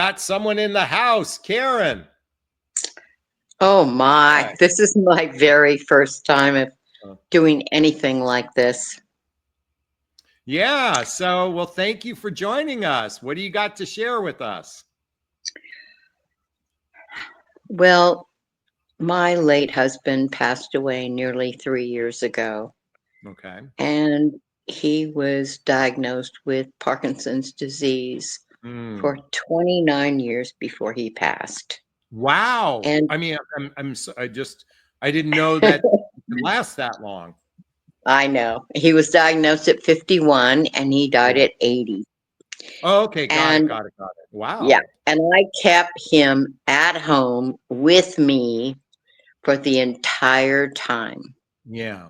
Got someone in the house, Karen. Oh my, Hi. this is my very first time of doing anything like this. Yeah, so well, thank you for joining us. What do you got to share with us? Well, my late husband passed away nearly 3 years ago, Okay. and he was diagnosed with Parkinson's disease for Mm. 29 years before he passed. Wow. And I mean, I didn't know that it could last that long. I know he was diagnosed at 51 and he died Yeah. at 80. Oh, okay, got it, And got it, got it. yeah, Wow. and I kept him at home with me for the entire time. Yeah.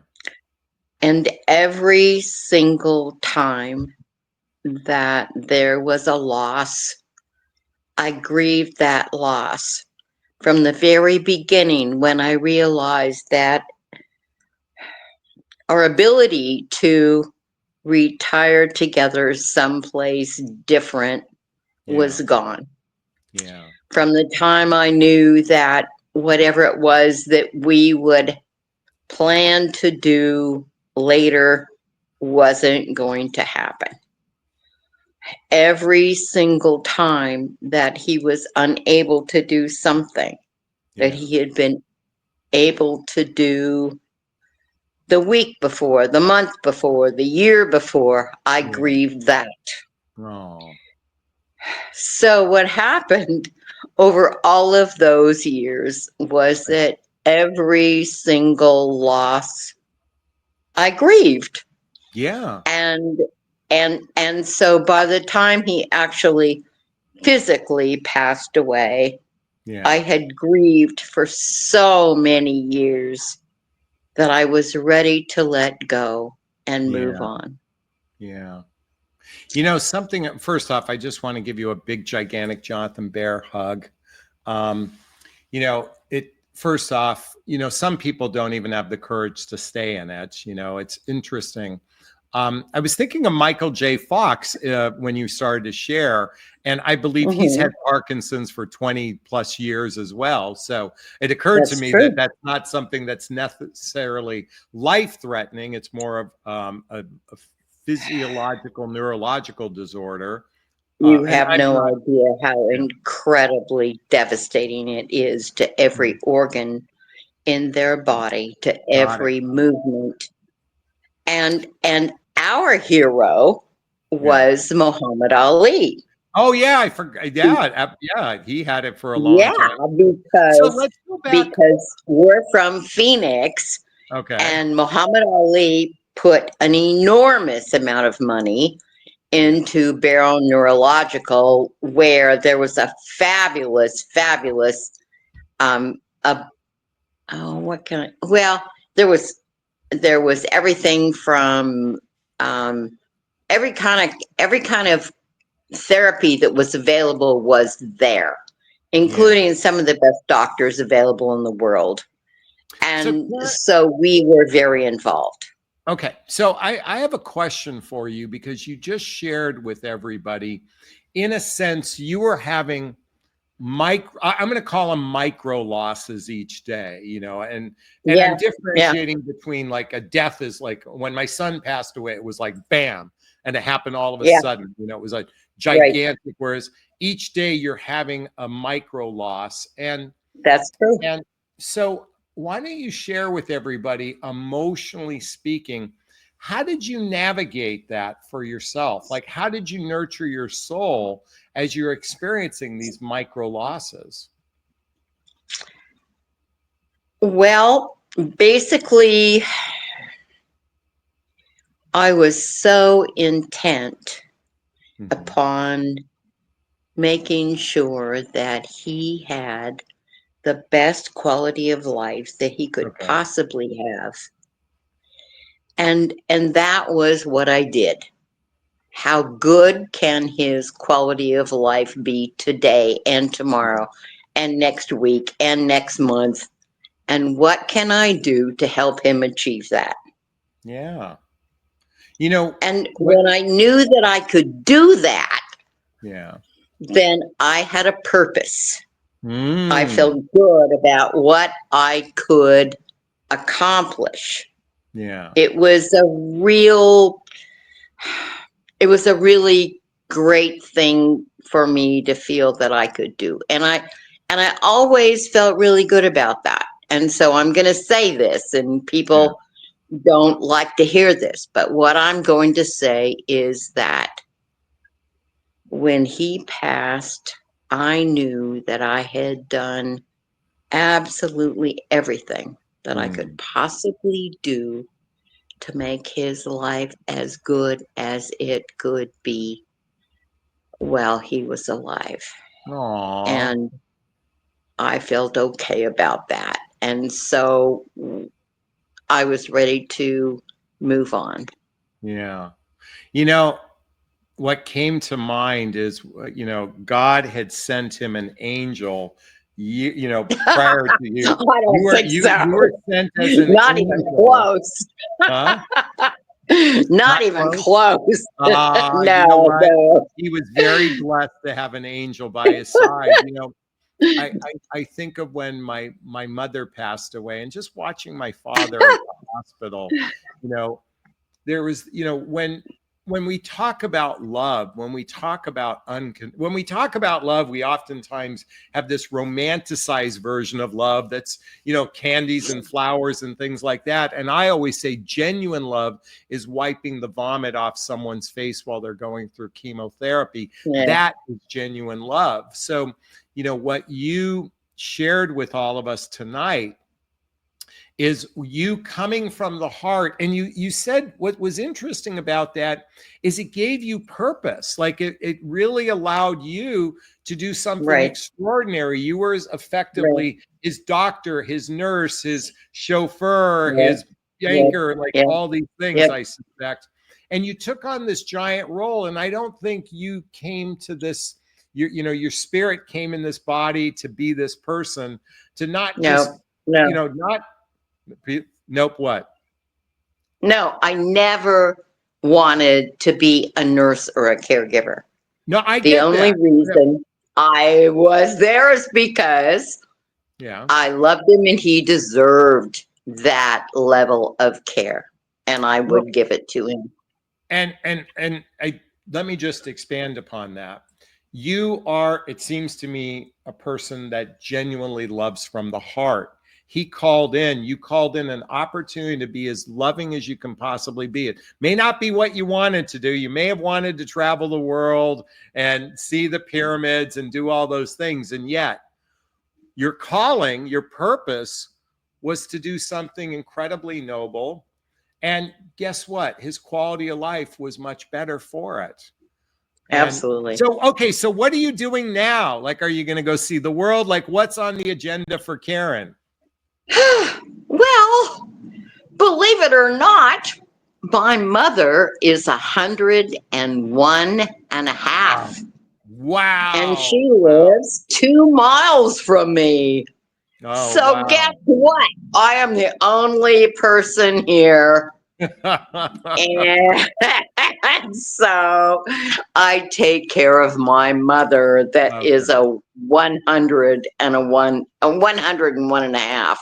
And every single time that there was a loss, I grieved that loss from the very beginning when I realized that our ability to retire together someplace different was Yeah. gone. Yeah. From the time I knew that whatever it was that we would plan to do later wasn't going to happen. Every single time that he was unable to do something that Yeah. he had been able to do the week before, the month before, the year before, I Yeah. grieved that. Oh. So, what happened over all of those years was Right. that every single loss I grieved. Yeah. And and so by the time he actually physically passed away, Yeah. I had grieved for so many years that I was ready to let go and move Yeah. on. Yeah. Something, first off, I just want to give you a big, gigantic Jonathan Bear hug. Um, first off, some people don't even have the courage to stay in it. It's interesting. I was thinking of Michael J. Fox when you started to share, and I believe he's Hmm. had Parkinson's for 20 plus years as well. So it occurred to That's me that true. that's not something that's necessarily life threatening. It's more of a physiological, neurological disorder. You And have I'm no not, idea how yeah, incredibly devastating it is to every mm, organ in their body, to got it. every movement. And our hero Yeah. was Muhammad Ali. Oh yeah, I forgot. Yeah, yeah, he had it for a long Yeah, time. So because let's go back. because we're from Phoenix Okay. and Muhammad Ali put an enormous amount of money Yeah. into Barrow Neurological, where there was a fabulous a oh what can I well there was everything from um every kind of therapy that was available was there, Yeah. including some of the best doctors available in the world. So And so we were very involved. okay. So I have a question for you because you just shared with everybody, in a sense, you were having I'm going to call them micro losses each day, and Yeah, I'm yeah, differentiating between like a death is like when my son passed away, it was like bam, and it happened all of a yeah, sudden, it was like right. gigantic. Whereas each day you're having a micro loss, That's true. and so why don't you share with everybody, emotionally speaking, how did you navigate that for yourself? Like, how did you nurture your soul as you're experiencing these micro losses? Well, basically, I was so intent Mm-hmm. upon making sure that he had the best quality of life that he could Okay. possibly have. And that was what I did. How good can his quality of life be today and tomorrow and next week and next month? And what can I do to help him achieve that? Yeah. And What? when I knew that I could do that, Yeah. then I had a purpose. I Mm. felt good about what I could accomplish. Yeah. It was a real, it was a really great thing for me to feel that I could do. And I always felt really good about that. And so I'm going to say this, and Yeah. people don't like to hear this, but what I'm going to say is that when he passed, I knew that I had done absolutely everything that I could Mm. possibly do to make his life as good as it could be while he was alive. Aw. And I felt okay about that. And so I was ready to move on. Yeah. You know, what came to mind is, God had sent him an angel, prior to you. I You don't were think so. you were sent as an Not even angel, close. huh? Not Not even close. close. You know No, what? no. He was very blessed to have an angel by his side. I think of when my mother passed away, and just watching my father at the hospital. You know, there was, when we talk about love, when we talk about love, we oftentimes have this romanticized version of love that's, candies and flowers and things like that. And I always say genuine love is wiping the vomit off someone's face while they're going through chemotherapy. Yeah, That is genuine love. So, what you shared with all of us tonight is you coming from the heart. And you said what was interesting about that is it gave you purpose. Like it really allowed you to do something right, extraordinary. You were right, effectively his doctor, his nurse, his chauffeur, yeah, his yeah, anchor, like yeah, all these things, yep. I suspect. And you took on this giant role. And I don't think you came to this, your spirit came in this body to be this person, to not just, No, no, not nope. What? no. I never wanted to be a nurse or a caregiver. No, I The get only that. Yeah. reason I was there is because Yeah. I loved him and he deserved that level of care, and I Well, would give it to him. and I let me just expand upon that. You are, it seems to me, a person that genuinely loves from the heart. You called in an opportunity to be as loving as you can possibly be. It may not be what you wanted to do. You may have wanted to travel the world and see the pyramids and do all those things. And yet, your calling, your purpose was to do something incredibly noble. And guess what? His quality of life was much better for it. And Absolutely. so, okay, so what are you doing now? Like, are you going to go see the world? Like, what's on the agenda for Karen? Well, believe it or not, my mother is 101 and a Wow. half, and Wow. she Wow. lives 2 miles from me. Oh, So guess wow. what? I am the only person here. And so I take care of my mother that is Okay. a 101 and a half.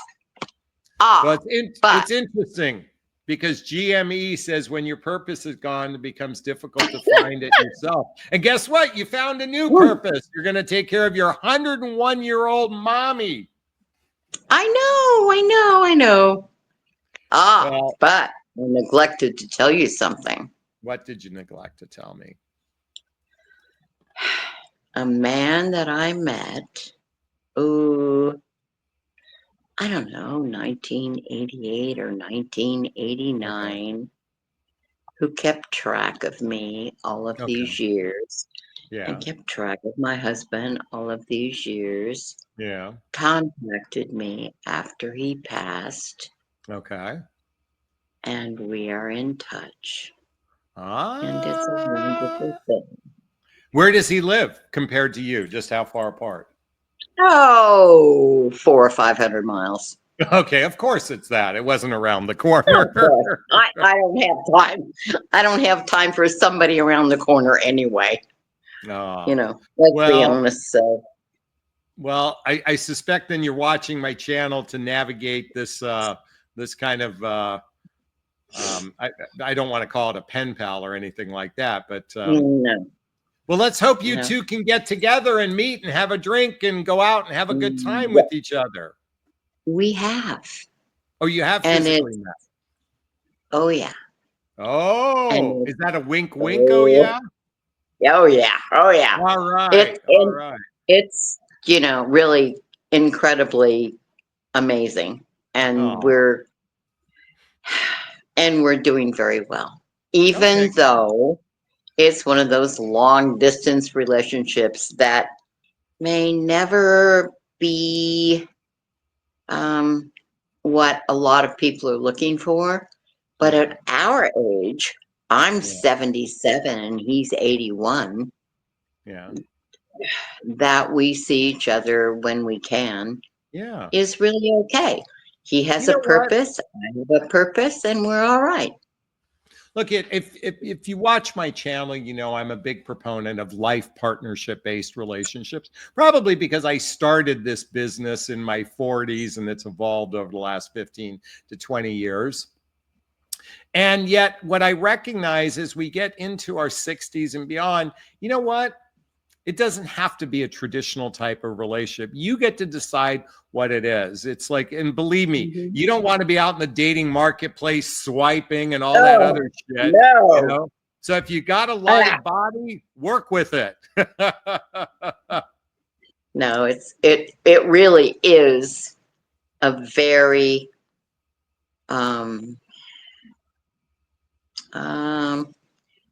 Well, Ah, but it's interesting because GME says when your purpose is gone, it becomes difficult to find it yourself. And guess what? You found a new purpose. You're going to take care of your 101-year-old mommy. I know. Ah, Well, but I neglected to tell you something. what did you neglect to tell me? A man that I met, oh, I don't know, 1988 or Okay. 1989, who kept track of me all of Okay. these years and Yeah. kept track of my husband all of these years, Yeah. contacted me after he passed, Okay. and we are in touch. And it's a wonderful Ah. thing. Where does he live compared to you? Just how far apart? Oh, 400 or 500 miles. Okay, of course it's that. It wasn't around the Oh, corner. boy. I don't have time. I don't have time for somebody around the corner anyway. Oh, You know, let's be well, honest. So I suspect then you're watching my channel to navigate this this kind of I I don't want to call it a pen pal or anything like that, but no, well, let's hope you no, two can get together and meet and have a drink and go out and have a good time yeah, with each other. we have, Oh, you have and physically it's met. oh yeah, Oh, and is that a wink wink? Oh oh, yeah. oh yeah, oh yeah. All It's right. All and right. it's really incredibly amazing, and Oh, we're doing very well, okay, even good. though it's one of those long distance relationships that may never be um, what a lot of people are looking for. But Yeah. at our age, I'm Yeah. 77 and he's 81, Yeah. that we see each other when we can Yeah. is really okay. He You has a know what? purpose, I have a purpose, and we're all right. Look, if you watch my channel, you know I'm a big proponent of life partnership based relationships. Probably because I started this business in my 40s and it's evolved over the last 15 to 20 years. And yet, what I recognize as we get into our 60s and beyond, you know what? It doesn't have to be a traditional type of relationship. You get to decide what it is. It's like, and believe me, Mhm. you don't want to be out in the dating marketplace swiping and all that Oh, other shit, you no. know? So if you got a Ah, live body, work with it. no, it really is a very um, um,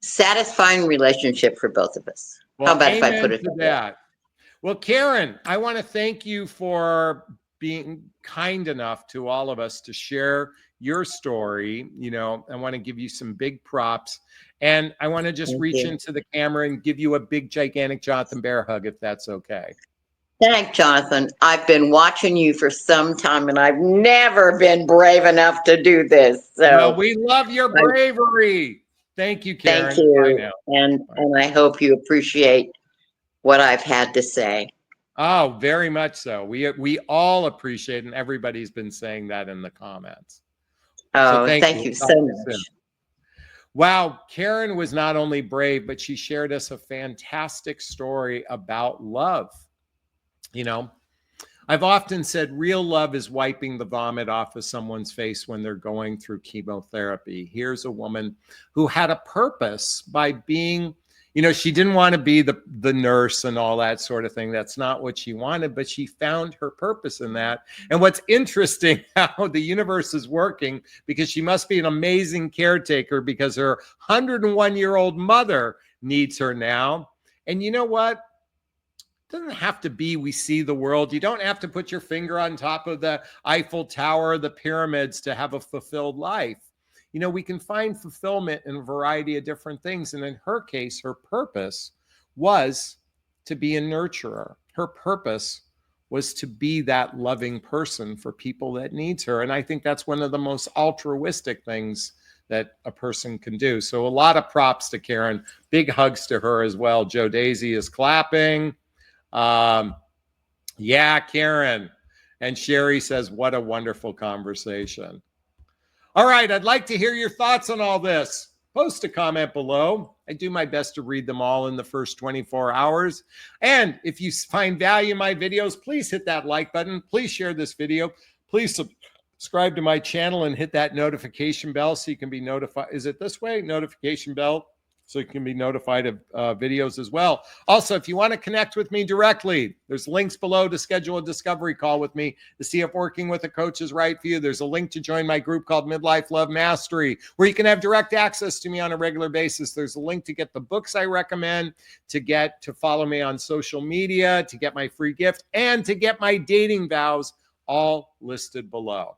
satisfying relationship for both of us. How Well, about if I put amen it to that way? that. Well, Karen, I want to thank you for being kind enough to all of us to share your story. You know, I want to give you some big props. And I want to just Thank reach you. into the camera and give you a big, gigantic Jonathan Bear hug, if that's okay. Thank Jonathan. I've been watching you for some time and I've never been brave enough to do this. Well, So we love your I bravery. Thank you, thank Karen. Bye you. now. And Bye. and I hope you appreciate what I've had to say. Oh, very much so. We all appreciate, and everybody's been saying that in the comments. So Oh, thank you. thank you We'll so talk to you soon. much. Wow, Karen was not only brave, but she shared us a fantastic story about love. You know, I've often said real love is wiping the vomit off of someone's face when they're going through chemotherapy. Here's a woman who had a purpose by being, you know, she didn't want to be the nurse and all that sort of thing. That's not what she wanted, but she found her purpose in that. And what's interesting how the universe is working, because she must be an amazing caretaker because her 101-year-old mother needs her now. And you know what? Doesn't have to be we see the world. You don't have to put your finger on top of the Eiffel Tower, the pyramids to have a fulfilled life. You know, we can find fulfillment in a variety of different things. And in her case, her purpose was to be a nurturer. Her purpose was to be that loving person for people that needs her. And I think that's one of the most altruistic things that a person can do. So a lot of props to Karen. Big hugs to her as well. Joe Daisy is clapping. Um, yeah, Karen. And Sherry says, what a wonderful conversation. All right, I'd like to hear your thoughts on all this. Post a comment below. I do my best to read them all in the first 24 hours. And if you find value in my videos, please hit that like button. Please share this video. Please subscribe to my channel and hit that notification bell so you can be notified. Is it this way? Notification bell so you can be notified of videos as well. Also, if you want to connect with me directly, there's links below to schedule a discovery call with me to see if working with a coach is right for you. There's a link to join my group called Midlife Love Mastery, where you can have direct access to me on a regular basis. There's a link to get the books I recommend, to follow me on social media, to get my free gift, and to get my dating vows, all listed below.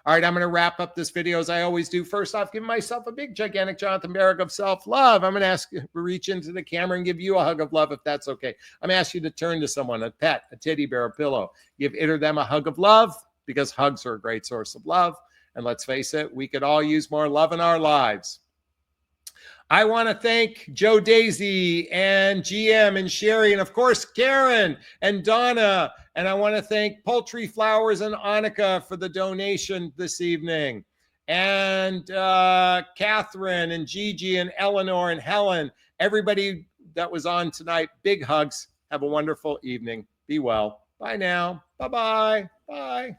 All right, I'm going to wrap up this video as I always do. First off, give myself a big, gigantic Jonathan Barrick of self-love. I'm going to ask you to reach into the camera and give you a hug of love if that's okay. I'm going to ask you to turn to someone, a pet, a teddy bear, a pillow. Give it or them a hug of love because hugs are a great source of love. And let's face it, we could all use more love in our lives. I want to thank Joe Daisy and GM and Sherry, and of course, Karen and Donna. And I want to thank Poultry Flowers and Annika for the donation this evening. And Catherine and Gigi and Eleanor and Helen, everybody that was on tonight, big hugs. Have a wonderful evening. Be well. Bye now. Bye-bye. Bye.